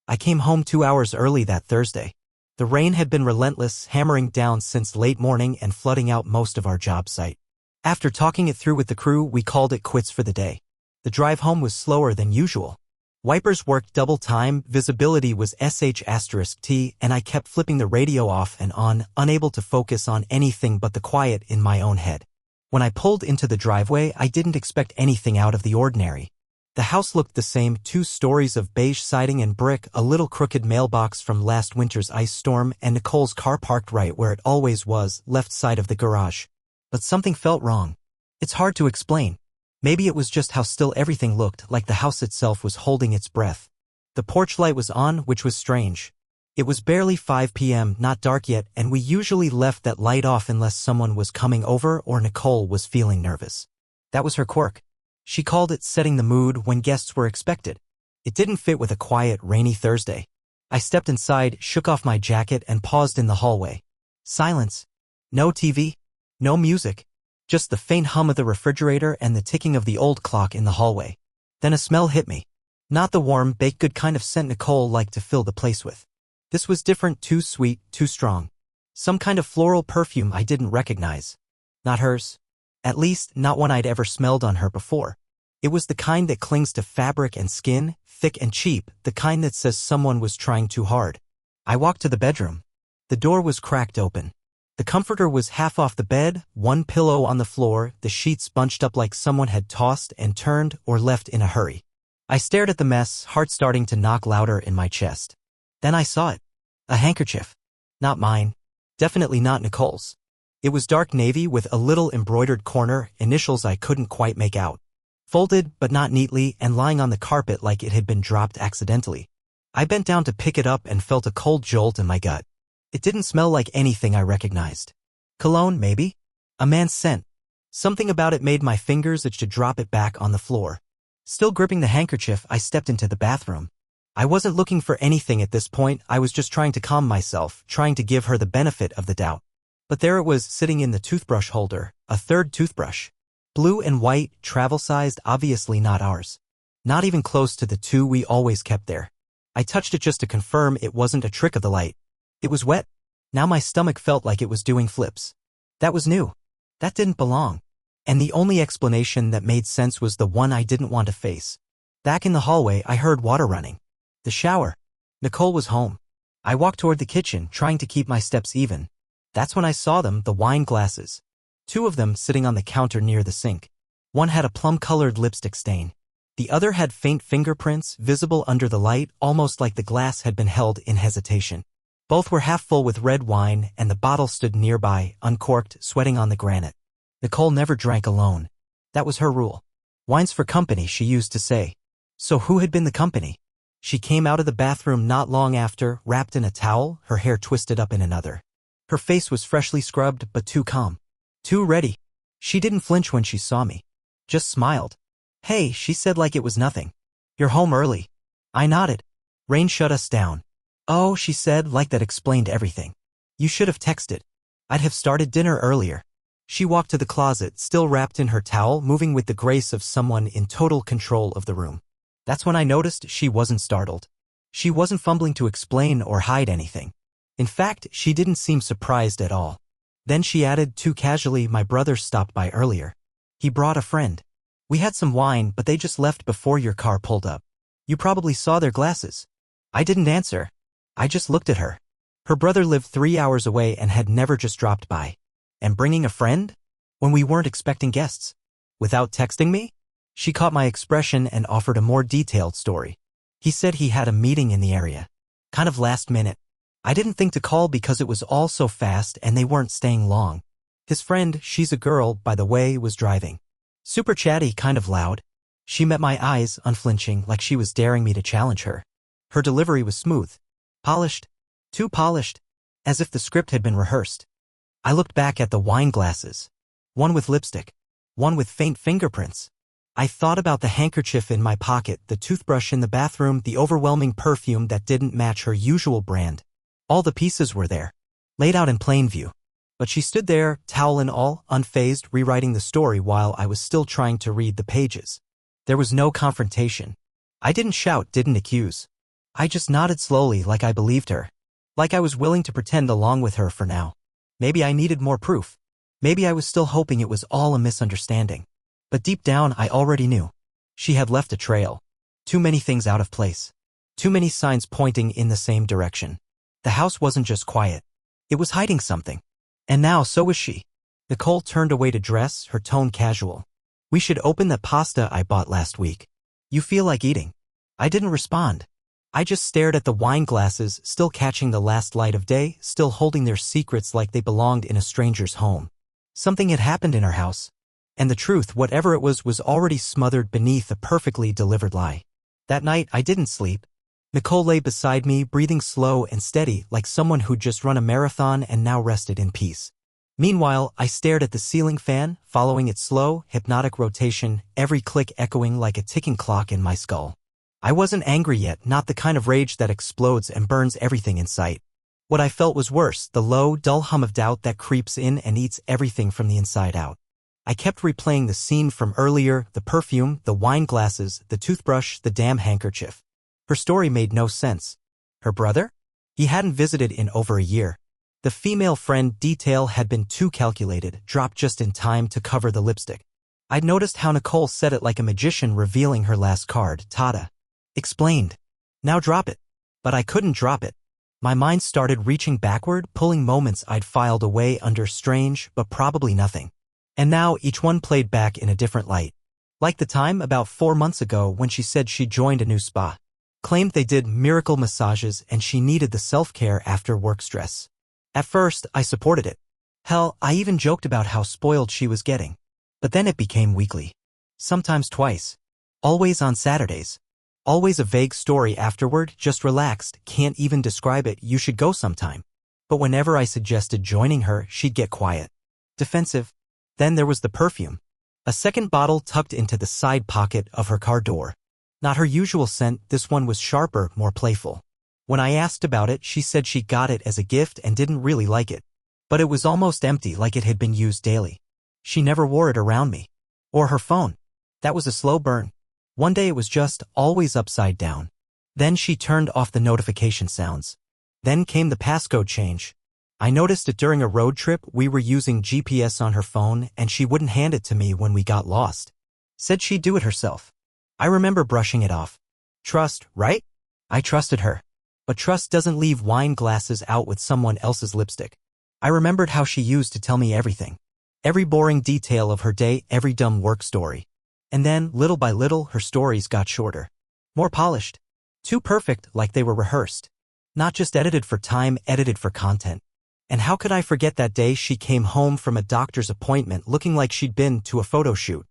I came home 2 hours early that Thursday. The rain had been relentless, hammering down since late morning and flooding out most of our job site. After talking it through with the crew, we called it quits for the day. The drive home was slower than usual. Wipers worked double time, visibility was sh*t, and I kept flipping the radio off and on, unable to focus on anything but the quiet in my own head. When I pulled into the driveway, I didn't expect anything out of the ordinary. The house looked the same, 2 stories of beige siding and brick, a little crooked mailbox from last winter's ice storm, and Nicole's car parked right where it always was, left side of the garage. But something felt wrong. It's hard to explain. Maybe it was just how still everything looked, like the house itself was holding its breath. The porch light was on, which was strange. It was barely 5 p.m., not dark yet, and we usually left that light off unless someone was coming over or Nicole was feeling nervous. That was her quirk. She called it setting the mood when guests were expected. It didn't fit with a quiet, rainy Thursday. I stepped inside, shook off my jacket, and paused in the hallway. Silence. No TV. No music. Just the faint hum of the refrigerator and the ticking of the old clock in the hallway. Then a smell hit me. Not the warm, baked good kind of scent Nicole liked to fill the place with. This was different, too sweet, too strong. Some kind of floral perfume I didn't recognize. Not hers. At least, not one I'd ever smelled on her before. It was the kind that clings to fabric and skin, thick and cheap, the kind that says someone was trying too hard. I walked to the bedroom. The door was cracked open. The comforter was half off the bed, one pillow on the floor, the sheets bunched up like someone had tossed and turned or left in a hurry. I stared at the mess, heart starting to knock louder in my chest. Then I saw it. A handkerchief. Not mine. Definitely not Nicole's. It was dark navy with a little embroidered corner, initials I couldn't quite make out. Folded, but not neatly, and lying on the carpet like it had been dropped accidentally. I bent down to pick it up and felt a cold jolt in my gut. It didn't smell like anything I recognized. Cologne, maybe? A man's scent. Something about it made my fingers itch to drop it back on the floor. Still gripping the handkerchief, I stepped into the bathroom. I wasn't looking for anything at this point, I was just trying to calm myself, trying to give her the benefit of the doubt. But there it was, sitting in the toothbrush holder, a third toothbrush. Blue and white, travel-sized, obviously not ours. Not even close to the 2 we always kept there. I touched it just to confirm it wasn't a trick of the light. It was wet. Now my stomach felt like it was doing flips. That was new. That didn't belong. And the only explanation that made sense was the one I didn't want to face. Back in the hallway, I heard water running. The shower. Nicole was home. I walked toward the kitchen, trying to keep my steps even. That's when I saw them, the wine glasses. 2 of them sitting on the counter near the sink. One had a plum-colored lipstick stain. The other had faint fingerprints, visible under the light, almost like the glass had been held in hesitation. Both were half full with red wine, and the bottle stood nearby, uncorked, sweating on the granite. Nicole never drank alone. That was her rule. Wine's for company, she used to say. So who had been the company? She came out of the bathroom not long after, wrapped in a towel, her hair twisted up in another. Her face was freshly scrubbed, but too calm. Too ready. She didn't flinch when she saw me. Just smiled. Hey, she said like it was nothing. You're home early. I nodded. Rain shut us down. Oh, she said like that explained everything. You should have texted. I'd have started dinner earlier. She walked to the closet, still wrapped in her towel, moving with the grace of someone in total control of the room. That's when I noticed she wasn't startled. She wasn't fumbling to explain or hide anything. In fact, she didn't seem surprised at all. Then she added too casually, my brother stopped by earlier. He brought a friend. We had some wine, but they just left before your car pulled up. You probably saw their glasses. I didn't answer. I just looked at her. Her brother lived 3 hours away and had never just dropped by. And bringing a friend? When we weren't expecting guests. Without texting me? She caught my expression and offered a more detailed story. He said he had a meeting in the area. Kind of last minute. I didn't think to call because it was all so fast and they weren't staying long. His friend, she's a girl, by the way, was driving. Super chatty, kind of loud. She met my eyes, unflinching, like she was daring me to challenge her. Her delivery was smooth. Polished. Too polished. As if the script had been rehearsed. I looked back at the wine glasses. One with lipstick. One with faint fingerprints. I thought about the handkerchief in my pocket, the toothbrush in the bathroom, the overwhelming perfume that didn't match her usual brand. All the pieces were there, laid out in plain view. But she stood there, towel and all, unfazed, rewriting the story while I was still trying to read the pages. There was no confrontation. I didn't shout, didn't accuse. I just nodded slowly like I believed her. Like I was willing to pretend along with her for now. Maybe I needed more proof. Maybe I was still hoping it was all a misunderstanding. But deep down I already knew. She had left a trail. Too many things out of place. Too many signs pointing in the same direction. The house wasn't just quiet. It was hiding something. And now so was she. Nicole turned away to dress, her tone casual. We should open the pasta I bought last week. You feel like eating? I didn't respond. I just stared at the wine glasses, still catching the last light of day, still holding their secrets like they belonged in a stranger's home. Something had happened in her house. And the truth, whatever it was already smothered beneath a perfectly delivered lie. That night, I didn't sleep. Nicole lay beside me, breathing slow and steady, like someone who'd just run a marathon and now rested in peace. Meanwhile, I stared at the ceiling fan, following its slow, hypnotic rotation, every click echoing like a ticking clock in my skull. I wasn't angry yet, not the kind of rage that explodes and burns everything in sight. What I felt was worse, the low, dull hum of doubt that creeps in and eats everything from the inside out. I kept replaying the scene from earlier, the perfume, the wine glasses, the toothbrush, the damn handkerchief. Her story made no sense. Her brother? He hadn't visited in over a year. The female friend detail had been too calculated, dropped just in time to cover the lipstick. I'd noticed how Nicole said it like a magician revealing her last card, Tada. Explained. Now drop it. But I couldn't drop it. My mind started reaching backward, pulling moments I'd filed away under strange, but probably nothing. And now each one played back in a different light. Like the time about 4 months ago when she said she joined a new spa. Claimed they did miracle massages and she needed the self-care after work stress. At first, I supported it. Hell, I even joked about how spoiled she was getting. But then it became weekly. Sometimes twice. Always on Saturdays. Always a vague story afterward, just relaxed, can't even describe it, you should go sometime. But whenever I suggested joining her, she'd get quiet. Defensive. Then there was the perfume. A second bottle tucked into the side pocket of her car door. Not her usual scent, this one was sharper, more playful. When I asked about it, she said she got it as a gift and didn't really like it. But it was almost empty, like it had been used daily. She never wore it around me. Or her phone. That was a slow burn. One day it was just always upside down. Then she turned off the notification sounds. Then came the passcode change. I noticed it during a road trip. We were using GPS on her phone and she wouldn't hand it to me when we got lost. Said she'd do it herself. I remember brushing it off. Trust, right? I trusted her. But trust doesn't leave wine glasses out with someone else's lipstick. I remembered how she used to tell me everything. Every boring detail of her day, every dumb work story. And then, little by little, her stories got shorter. More polished. Too perfect, like they were rehearsed. Not just edited for time, edited for content. And how could I forget that day she came home from a doctor's appointment looking like she'd been to a photo shoot.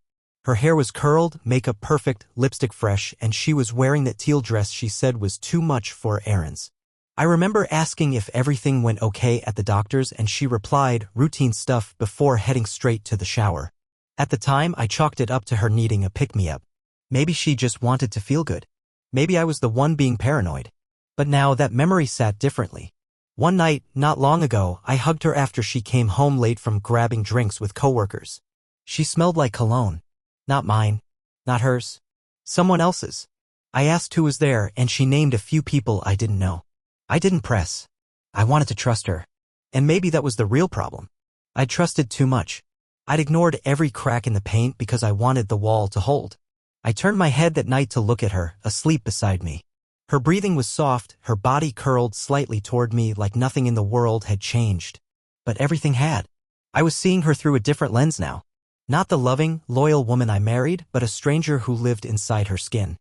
Her hair was curled, makeup perfect, lipstick fresh, and she was wearing that teal dress she said was too much for errands. I remember asking if everything went okay at the doctor's and she replied, routine stuff, before heading straight to the shower. At the time, I chalked it up to her needing a pick-me-up. Maybe she just wanted to feel good. Maybe I was the one being paranoid. But now that memory sat differently. One night, not long ago, I hugged her after she came home late from grabbing drinks with coworkers. She smelled like cologne. Not mine. Not hers. Someone else's. I asked who was there and she named a few people I didn't know. I didn't press. I wanted to trust her. And maybe that was the real problem. I'd trusted too much. I'd ignored every crack in the paint because I wanted the wall to hold. I turned my head that night to look at her, asleep beside me. Her breathing was soft, her body curled slightly toward me like nothing in the world had changed. But everything had. I was seeing her through a different lens now. Not the loving, loyal woman I married, but a stranger who lived inside her skin.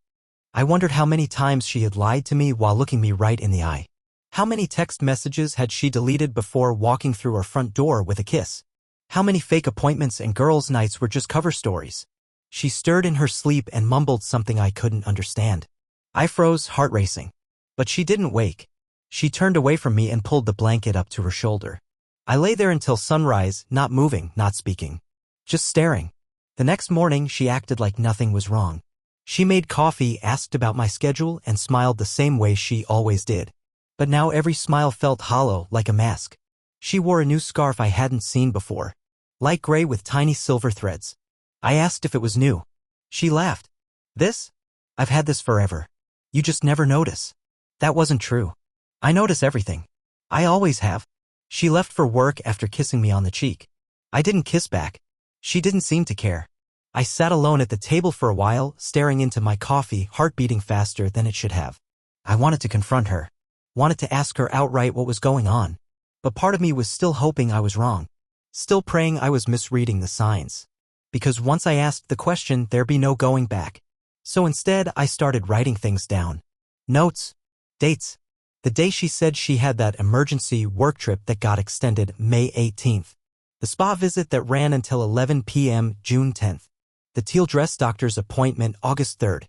I wondered how many times she had lied to me while looking me right in the eye. How many text messages had she deleted before walking through our front door with a kiss? How many fake appointments and girls' nights were just cover stories? She stirred in her sleep and mumbled something I couldn't understand. I froze, heart racing. But she didn't wake. She turned away from me and pulled the blanket up to her shoulder. I lay there until sunrise, not moving, not speaking. Just staring. The next morning, she acted like nothing was wrong. She made coffee, asked about my schedule, and smiled the same way she always did. But now every smile felt hollow, like a mask. She wore a new scarf I hadn't seen before. Light gray with tiny silver threads. I asked if it was new. She laughed. This? I've had this forever. You just never notice. That wasn't true. I notice everything. I always have. She left for work after kissing me on the cheek. I didn't kiss back. She didn't seem to care. I sat alone at the table for a while, staring into my coffee, heart beating faster than it should have. I wanted to confront her. Wanted to ask her outright what was going on. But part of me was still hoping I was wrong. Still praying I was misreading the signs. Because once I asked the question, there'd be no going back. So instead, I started writing things down. Notes. Dates. The day she said she had that emergency work trip that got extended May 18th. The spa visit that ran until 11 p.m. June 10th. The teal dress doctor's appointment August 3rd.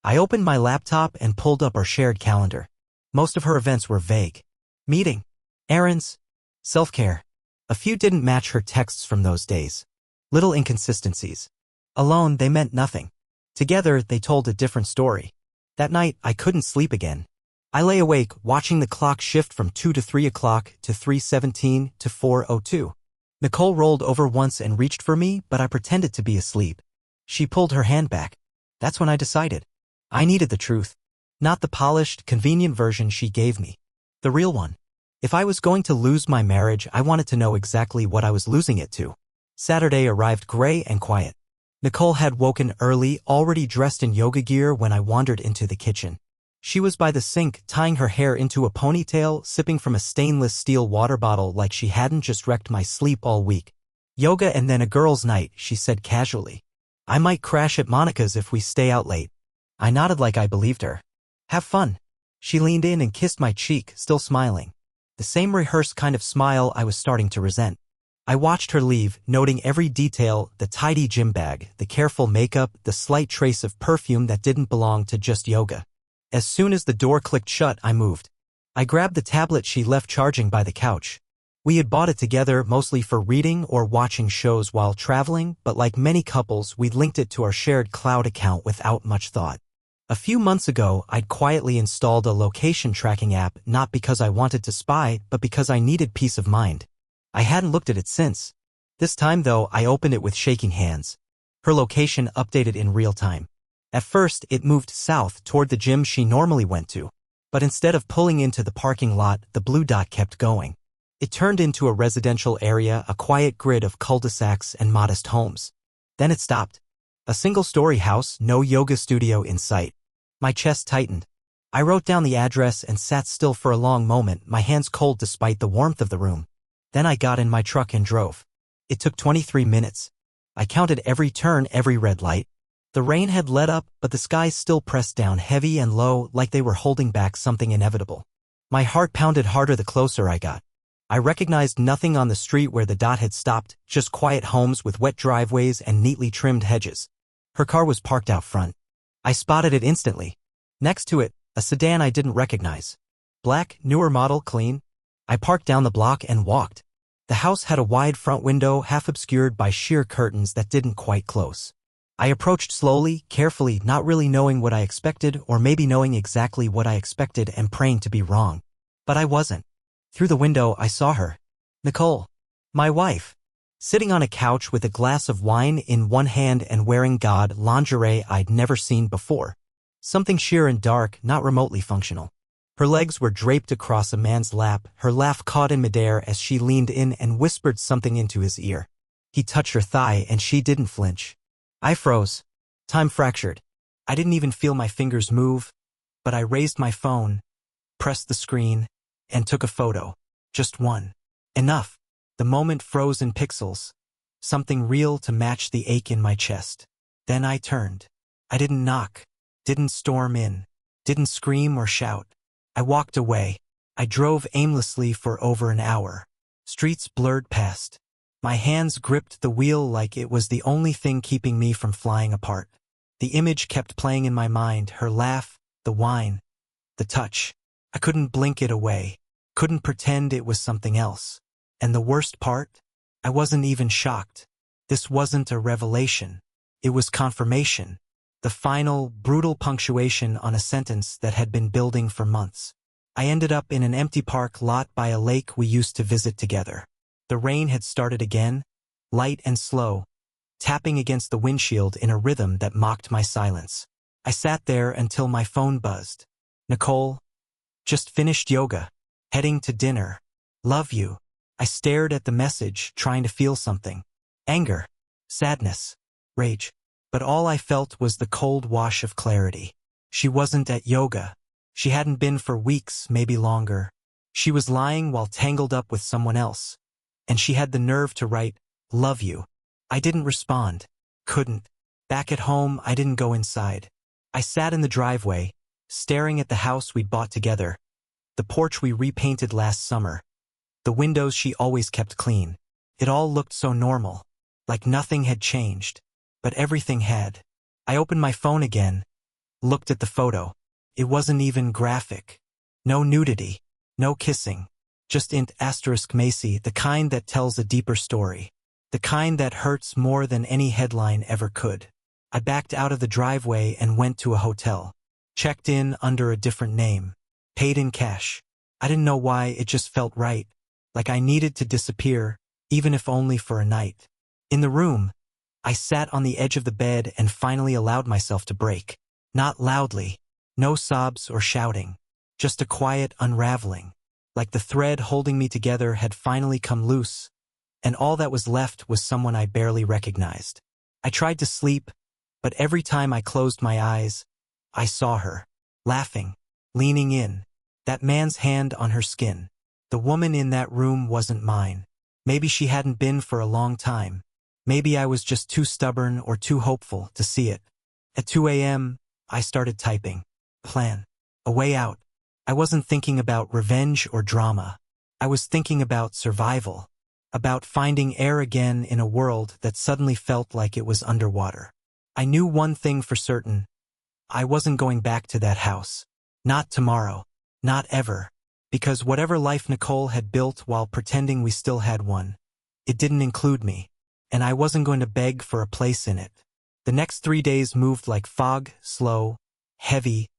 I opened my laptop and pulled up our shared calendar. Most of her events were vague. Meeting. Errands. Self-care. A few didn't match her texts from those days. Little inconsistencies. Alone, they meant nothing. Together, they told a different story. That night, I couldn't sleep again. I lay awake, watching the clock shift from 2 to 3 o'clock to 3:17 to 4:02. Nicole rolled over once and reached for me, but I pretended to be asleep. She pulled her hand back. That's when I decided. I needed the truth. Not the polished, convenient version she gave me. The real one. If I was going to lose my marriage, I wanted to know exactly what I was losing it to. Saturday arrived gray and quiet. Nicole had woken early, already dressed in yoga gear when I wandered into the kitchen. She was by the sink, tying her hair into a ponytail, sipping from a stainless steel water bottle like she hadn't just wrecked my sleep all week. Yoga and then a girls' night, she said casually. I might crash at Monica's if we stay out late. I nodded like I believed her. Have fun. She leaned in and kissed my cheek, still smiling. The same rehearsed kind of smile I was starting to resent. I watched her leave, noting every detail, the tidy gym bag, the careful makeup, the slight trace of perfume that didn't belong to just yoga. As soon as the door clicked shut, I moved. I grabbed the tablet she left charging by the couch. We had bought it together mostly for reading or watching shows while traveling, but like many couples, we'd linked it to our shared cloud account without much thought. A few months ago, I'd quietly installed a location tracking app not because I wanted to spy, but because I needed peace of mind. I hadn't looked at it since. This time, though, I opened it with shaking hands. Her location updated in real time. At first, it moved south toward the gym she normally went to. But instead of pulling into the parking lot, the blue dot kept going. It turned into a residential area, a quiet grid of cul-de-sacs and modest homes. Then it stopped. A single-story house, no yoga studio in sight. My chest tightened. I wrote down the address and sat still for a long moment, my hands cold despite the warmth of the room. Then I got in my truck and drove. It took 23 minutes. I counted every turn, every red light. The rain had let up, but the skies still pressed down heavy and low like they were holding back something inevitable. My heart pounded harder the closer I got. I recognized nothing on the street where the dot had stopped, just quiet homes with wet driveways and neatly trimmed hedges. Her car was parked out front. I spotted it instantly. Next to it, a sedan I didn't recognize. Black, newer model, clean. I parked down the block and walked. The house had a wide front window half obscured by sheer curtains that didn't quite close. I approached slowly, carefully, not really knowing what I expected or maybe knowing exactly what I expected and praying to be wrong. But I wasn't. Through the window, I saw her. Nicole. My wife. Sitting on a couch with a glass of wine in one hand and wearing lingerie I'd never seen before. Something sheer and dark, not remotely functional. Her legs were draped across a man's lap, her laugh caught in midair as she leaned in and whispered something into his ear. He touched her thigh and she didn't flinch. I froze. Time fractured. I didn't even feel my fingers move, but I raised my phone, pressed the screen, and took a photo. Just one. Enough. The moment froze in pixels. Something real to match the ache in my chest. Then I turned. I didn't knock. Didn't storm in. Didn't scream or shout. I walked away. I drove aimlessly for over an hour. Streets blurred past. My hands gripped the wheel like it was the only thing keeping me from flying apart. The image kept playing in my mind, her laugh, the wine, the touch. I couldn't blink it away. Couldn't pretend it was something else. And the worst part? I wasn't even shocked. This wasn't a revelation. It was confirmation. The final, brutal punctuation on a sentence that had been building for months. I ended up in an empty park lot by a lake we used to visit together. The rain had started again, light and slow, tapping against the windshield in a rhythm that mocked my silence. I sat there until my phone buzzed. Nicole, Just finished yoga. Heading to dinner. Love you. I stared at the message, trying to feel something. Anger. Sadness. Rage. But all I felt was the cold wash of clarity. She wasn't at yoga. She hadn't been for weeks, maybe longer. She was lying while tangled up with someone else. And she had the nerve to write, "Love you." I didn't respond. Couldn't. Back at home, I didn't go inside. I sat in the driveway, staring at the house we'd bought together, the porch we repainted last summer, the windows she always kept clean. It all looked so normal, like nothing had changed. But everything had. I opened my phone again, looked at the photo. It wasn't even graphic. No nudity. No kissing. Just int asterisk Macy, the kind that tells a deeper story. The kind that hurts more than any headline ever could. I backed out of the driveway and went to a hotel. Checked in under a different name. Paid in cash. I didn't know why, it just felt right. Like I needed to disappear, even if only for a night. In the room, I sat on the edge of the bed and finally allowed myself to break. Not loudly. No sobs or shouting. Just a quiet unraveling. Like the thread holding me together had finally come loose, and all that was left was someone I barely recognized. I tried to sleep, but every time I closed my eyes, I saw her, laughing, leaning in, that man's hand on her skin. The woman in that room wasn't mine. Maybe she hadn't been for a long time. Maybe I was just too stubborn or too hopeful to see it. At 2 a.m., I started typing. Plan. A way out. I wasn't thinking about revenge or drama. I was thinking about survival. About finding air again in a world that suddenly felt like it was underwater. I knew one thing for certain. I wasn't going back to that house. Not tomorrow. Not ever. Because whatever life Nicole had built while pretending we still had one, it didn't include me. And I wasn't going to beg for a place in it. The next 3 days moved like fog, slow, heavy,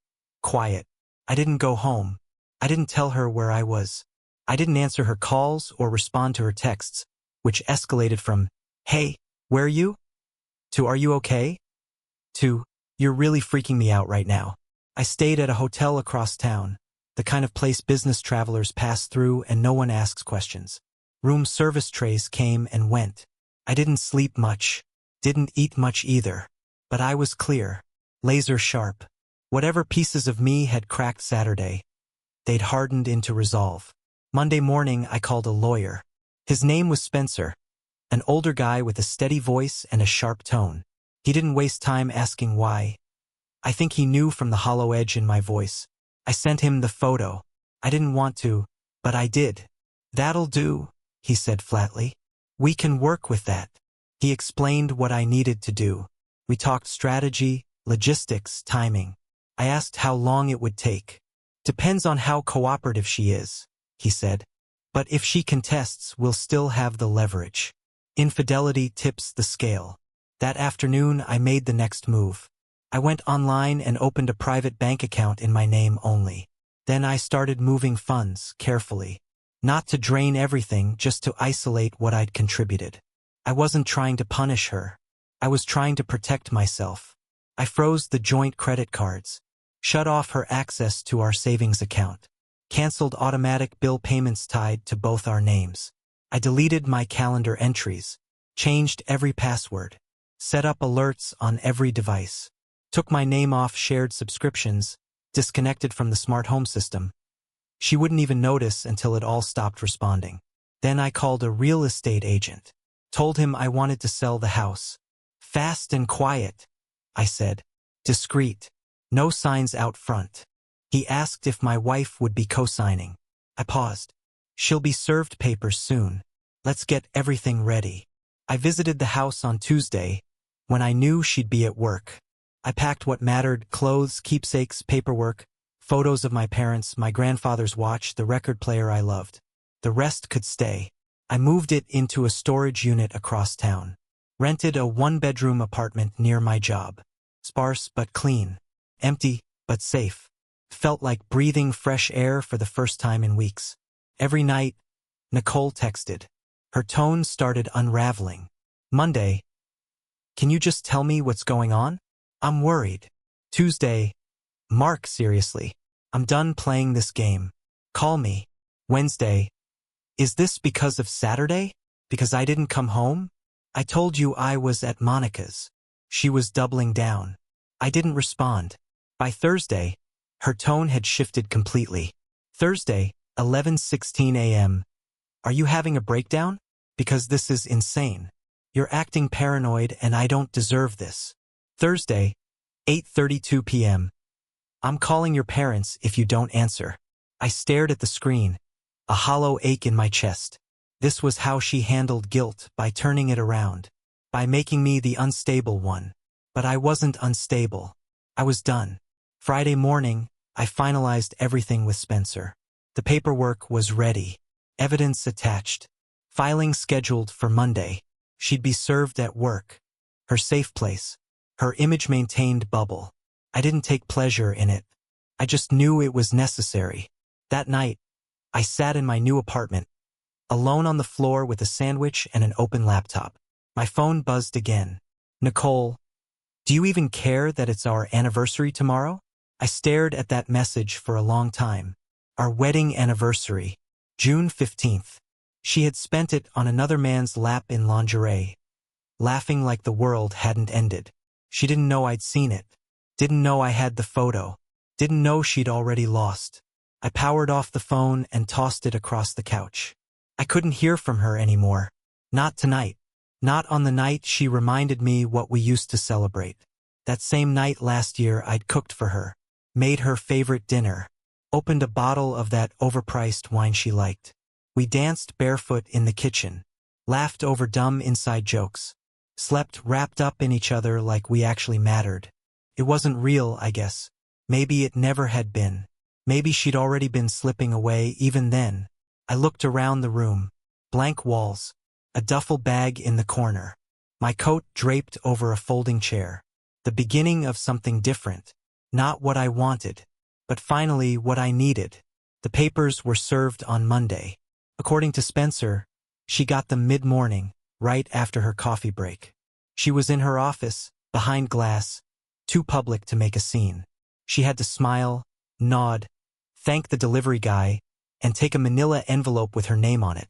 quiet. I didn't go home. I didn't tell her where I was. I didn't answer her calls or respond to her texts, which escalated from, "Hey, where are you?" to "Are you okay?" to "You're really freaking me out right now." I stayed at a hotel across town, the kind of place business travelers pass through and no one asks questions. Room service trays came and went. I didn't sleep much, didn't eat much either, but I was clear, laser sharp. Whatever pieces of me had cracked Saturday, they'd hardened into resolve. Monday morning, I called a lawyer. His name was Spencer, an older guy with a steady voice and a sharp tone. He didn't waste time asking why. I think he knew from the hollow edge in my voice. I sent him the photo. I didn't want to, but I did. "That'll do," he said flatly. "We can work with that." He explained what I needed to do. We talked strategy, logistics, timing. I asked how long it would take. "Depends on how cooperative she is," he said. "But if she contests, we'll still have the leverage. Infidelity tips the scale." That afternoon, I made the next move. I went online and opened a private bank account in my name only. Then I started moving funds, carefully. Not to drain everything, just to isolate what I'd contributed. I wasn't trying to punish her. I was trying to protect myself. I froze the joint credit cards. Shut off her access to our savings account. Canceled automatic bill payments tied to both our names. I deleted my calendar entries. Changed every password. Set up alerts on every device. Took my name off shared subscriptions. Disconnected from the smart home system. She wouldn't even notice until it all stopped responding. Then I called a real estate agent. Told him I wanted to sell the house. Fast and quiet, I said. Discreet. No signs out front. He asked if my wife would be co-signing. I paused. "She'll be served papers soon. Let's get everything ready." I visited the house on Tuesday, when I knew she'd be at work. I packed what mattered: clothes, keepsakes, paperwork, photos of my parents, my grandfather's watch, the record player I loved. The rest could stay. I moved it into a storage unit across town. Rented a one-bedroom apartment near my job. Sparse but clean. Empty but safe. Felt like breathing fresh air for the first time in weeks. Every night, Nicole texted. Her tone started unraveling. Monday, "Can you just tell me what's going on? I'm worried." Tuesday, "Mark, seriously, I'm done playing this game. Call me. Wednesday. Is this because of Saturday? Because I didn't come home? I told you I was at Monica's. She was doubling down. I didn't respond. By Thursday, her tone had shifted completely. Thursday, 11:16 a.m. Are you having a breakdown? Because this is insane. You're acting paranoid and I don't deserve this. Thursday, 8:32 p.m. I'm calling your parents if you don't answer. I stared at the screen, a hollow ache in my chest. This was how she handled guilt, by turning it around, by making me the unstable one. But I wasn't unstable. I was done. Friday morning, I finalized everything with Spencer. The paperwork was ready. Evidence attached. Filing scheduled for Monday. She'd be served at work. Her safe place. Her image-maintained bubble. I didn't take pleasure in it. I just knew it was necessary. That night, I sat in my new apartment, alone on the floor with a sandwich and an open laptop. My phone buzzed again. Nicole, do you even care that it's our anniversary tomorrow? I stared at that message for a long time. Our wedding anniversary. June 15th. She had spent it on another man's lap in lingerie, laughing like the world hadn't ended. She didn't know I'd seen it. Didn't know I had the photo. Didn't know she'd already lost. I powered off the phone and tossed it across the couch. I couldn't hear from her anymore. Not tonight. Not on the night she reminded me what we used to celebrate. That same night last year I'd cooked for her, made her favorite dinner, opened a bottle of that overpriced wine she liked. We danced barefoot in the kitchen, laughed over dumb inside jokes, slept wrapped up in each other like we actually mattered. It wasn't real, I guess. Maybe it never had been. Maybe she'd already been slipping away even then. I looked around the room. Blank walls. A duffel bag in the corner. My coat draped over a folding chair. The beginning of something different. Not what I wanted, but finally what I needed. The papers were served on Monday. According to Spencer, she got them mid-morning, right after her coffee break. She was in her office, behind glass, too public to make a scene. She had to smile, nod, thank the delivery guy, and take a manila envelope with her name on it.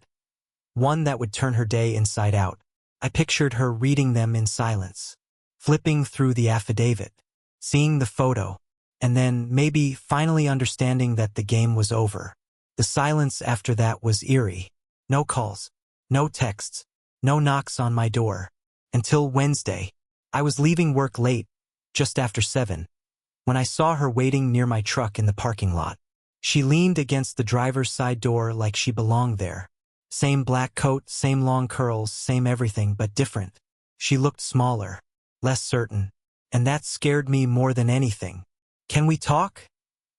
One that would turn her day inside out. I pictured her reading them in silence, flipping through the affidavit, seeing the photo, and then maybe finally understanding that the game was over. The silence after that was eerie. No calls, no texts, no knocks on my door. Until Wednesday. I was leaving work late, just after 7, when I saw her waiting near my truck in the parking lot. She leaned against the driver's side door like she belonged there. Same black coat, same long curls, same everything, but different. She looked smaller, less certain, and that scared me more than anything. "Can we talk?"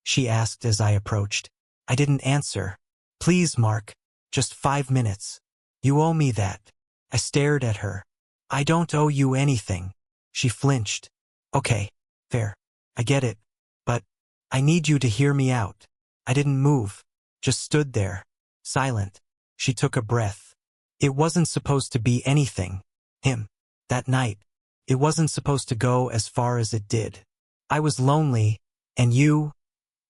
she asked as I approached. I didn't answer. "Please, Mark, just 5 minutes. You owe me that." I stared at her. "I don't owe you anything." She flinched. "Okay, fair. I get it. But I need you to hear me out." I didn't move, just stood there, silent. She took a breath. It wasn't supposed to be anything. Him. That night. It wasn't supposed to go as far as it did. I was lonely, and you...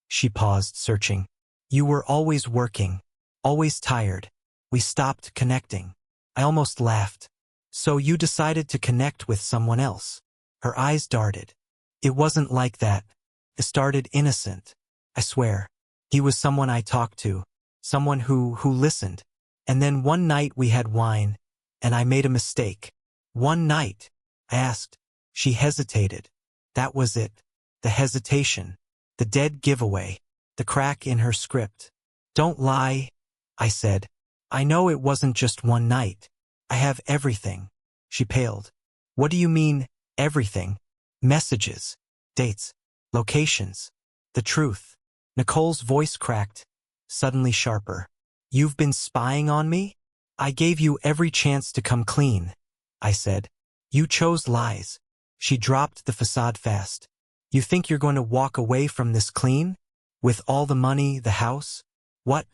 She paused, searching. "You were always working, always tired. We stopped connecting." I almost laughed. "So you decided to connect with someone else?" Her eyes darted. "It wasn't like that. It started innocent. I swear. He was someone I talked to, someone who listened. And then one night we had wine, and I made a mistake." "One night?" I asked. She hesitated. That was it. The hesitation. The dead giveaway. The crack in her script. "Don't lie," I said. "I know it wasn't just one night. I have everything." She paled. "What do you mean, everything?" "Messages, dates, locations, the truth." Nicole's voice cracked, suddenly sharper. "You've been spying on me?" "I gave you every chance to come clean," I said. "You chose lies." She dropped the facade fast. "You think you're going to walk away from this clean? With all the money, the house? What?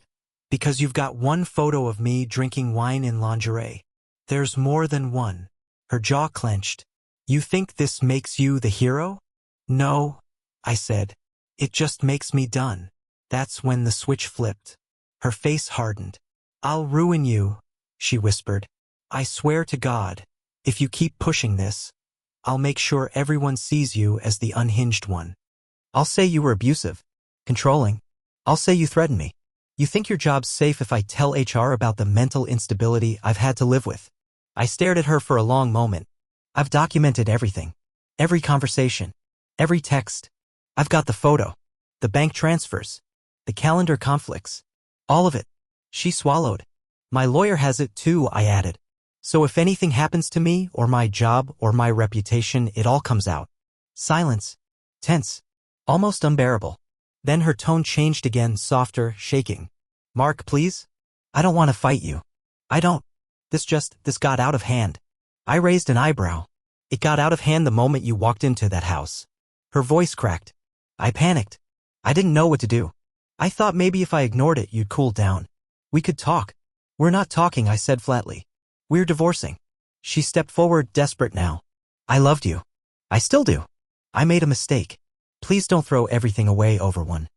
Because you've got one photo of me drinking wine in lingerie. There's more than one." Her jaw clenched. "You think this makes you the hero?" "No," I said. It just makes me done. That's when the switch flipped. Her face hardened. I'll ruin you, she whispered. I swear to God, if you keep pushing this, I'll make sure everyone sees you as the unhinged one. I'll say you were abusive, controlling. I'll say you threatened me. You think your job's safe if I tell HR about the mental instability I've had to live with? I stared at her for a long moment. I've documented everything. Every conversation. Every text. I've got the photo. The bank transfers. The calendar conflicts. All of it. She swallowed. My lawyer has it too, I added. So if anything happens to me, or my job, or my reputation, it all comes out. Silence. Tense. Almost unbearable. Then her tone changed again, softer, shaking. Mark, please? I don't want to fight you. I don't. This got out of hand. I raised an eyebrow. It got out of hand the moment you walked into that house. Her voice cracked. I panicked. I didn't know what to do. I thought maybe if I ignored it, you'd cool down. We could talk. We're not talking, I said flatly. We're divorcing. She stepped forward, desperate now. I loved you. I still do. I made a mistake. Please don't throw everything away over one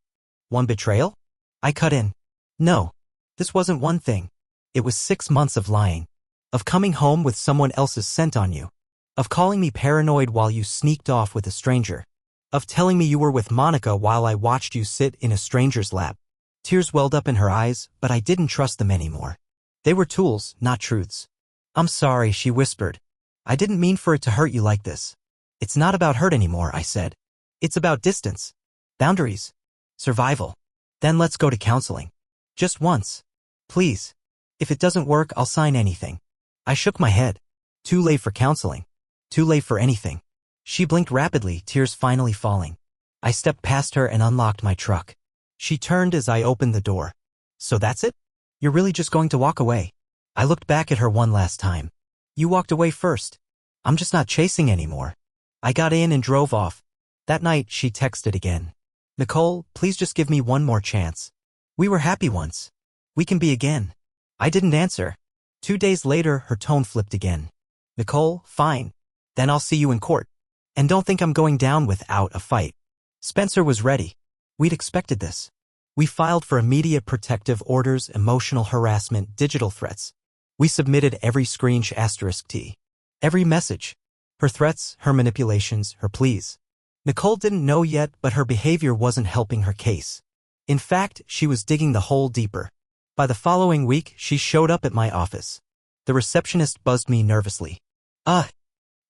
betrayal? I cut in. No. This wasn't one thing. It was 6 months of lying. Of coming home with someone else's scent on you. Of calling me paranoid while you sneaked off with a stranger. Of telling me you were with Monica while I watched you sit in a stranger's lap. Tears welled up in her eyes, but I didn't trust them anymore. They were tools, not truths. I'm sorry, she whispered. I didn't mean for it to hurt you like this. It's not about hurt anymore, I said. It's about distance. Boundaries. Survival. Then let's go to counseling. Just once. Please. If it doesn't work, I'll sign anything. I shook my head. Too late for counseling. Too late for anything. She blinked rapidly, tears finally falling. I stepped past her and unlocked my truck. She turned as I opened the door. So that's it? You're really just going to walk away? I looked back at her one last time. You walked away first. I'm just not chasing anymore. I got in and drove off. That night, she texted again. Nicole, please just give me one more chance. We were happy once. We can be again. I didn't answer. 2 days later, her tone flipped again. Nicole, fine. Then I'll see you in court. And don't think I'm going down without a fight. Spencer was ready. We'd expected this. We filed for immediate protective orders, emotional harassment, digital threats. We submitted every **T. Every message. Her threats, her manipulations, her pleas. Nicole didn't know yet, but her behavior wasn't helping her case. In fact, she was digging the hole deeper. By the following week, she showed up at my office. The receptionist buzzed me nervously.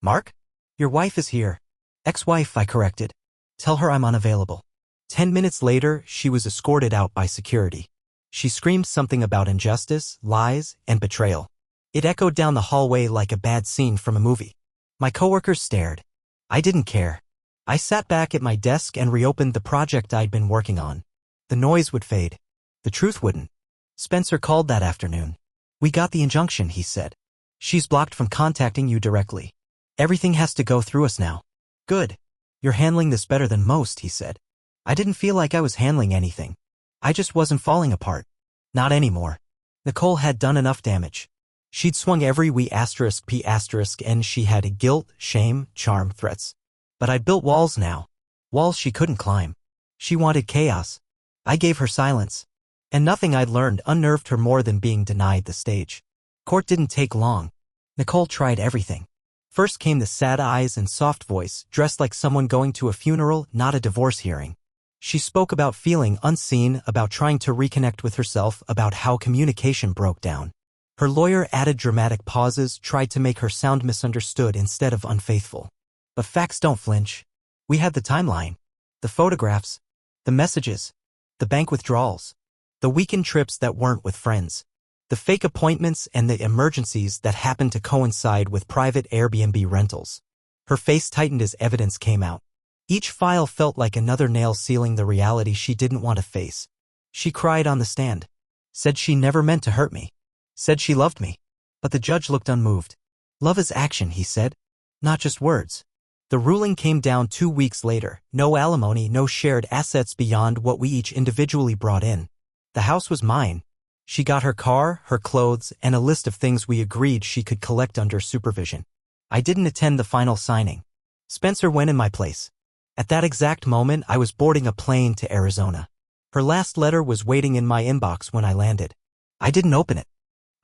Mark? Your wife is here. Ex-wife, I corrected. Tell her I'm unavailable. 10 minutes later, she was escorted out by security. She screamed something about injustice, lies, and betrayal. It echoed down the hallway like a bad scene from a movie. My coworkers stared. I didn't care. I sat back at my desk and reopened the project I'd been working on. The noise would fade. The truth wouldn't. Spencer called that afternoon. We got the injunction, he said. She's blocked from contacting you directly. Everything has to go through us now. Good. You're handling this better than most, he said. I didn't feel like I was handling anything. I just wasn't falling apart. Not anymore. Nicole had done enough damage. She'd swung every **P***, and she had guilt, shame, charm, threats. But I'd built walls now. Walls she couldn't climb. She wanted chaos. I gave her silence. And nothing I'd learned unnerved her more than being denied the stage. Court didn't take long. Nicole tried everything. First came the sad eyes and soft voice, dressed like someone going to a funeral, not a divorce hearing. She spoke about feeling unseen, about trying to reconnect with herself, about how communication broke down. Her lawyer added dramatic pauses, tried to make her sound misunderstood instead of unfaithful. But facts don't flinch. We had the timeline. The photographs. The messages. The bank withdrawals. The weekend trips that weren't with friends. The fake appointments and the emergencies that happened to coincide with private Airbnb rentals. Her face tightened as evidence came out. Each file felt like another nail sealing the reality she didn't want to face. She cried on the stand. Said she never meant to hurt me. Said she loved me. But the judge looked unmoved. Love is action, he said. Not just words. The ruling came down 2 weeks later. No alimony, no shared assets beyond what we each individually brought in. The house was mine. She got her car, her clothes, and a list of things we agreed she could collect under supervision. I didn't attend the final signing. Spencer went in my place. At that exact moment, I was boarding a plane to Arizona. Her last letter was waiting in my inbox when I landed. I didn't open it.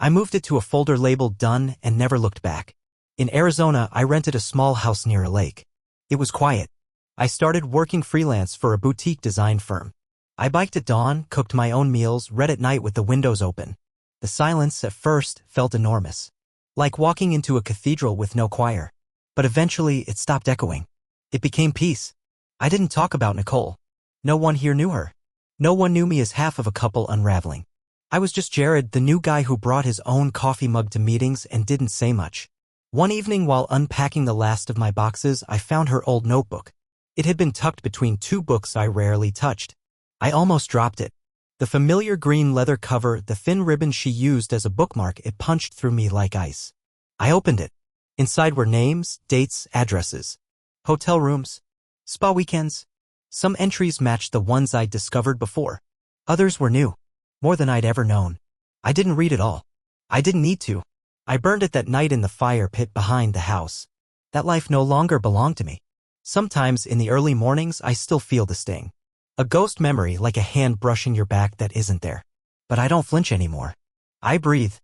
I moved it to a folder labeled Done and never looked back. In Arizona, I rented a small house near a lake. It was quiet. I started working freelance for a boutique design firm. I biked at dawn, cooked my own meals, read at night with the windows open. The silence, at first, felt enormous. Like walking into a cathedral with no choir. But eventually, it stopped echoing. It became peace. I didn't talk about Nicole. No one here knew her. No one knew me as half of a couple unraveling. I was just Jared, the new guy who brought his own coffee mug to meetings and didn't say much. One evening while unpacking the last of my boxes, I found her old notebook. It had been tucked between two books I rarely touched. I almost dropped it. The familiar green leather cover, the thin ribbon she used as a bookmark, it punched through me like ice. I opened it. Inside were names, dates, addresses, hotel rooms, spa weekends. Some entries matched the ones I'd discovered before. Others were new. More than I'd ever known. I didn't read it all. I didn't need to. I burned it that night in the fire pit behind the house. That life no longer belonged to me. Sometimes in the early mornings I still feel the sting. A ghost memory, like a hand brushing your back that isn't there. But I don't flinch anymore. I breathe.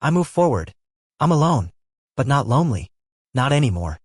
I move forward. I'm alone. But not lonely. Not anymore.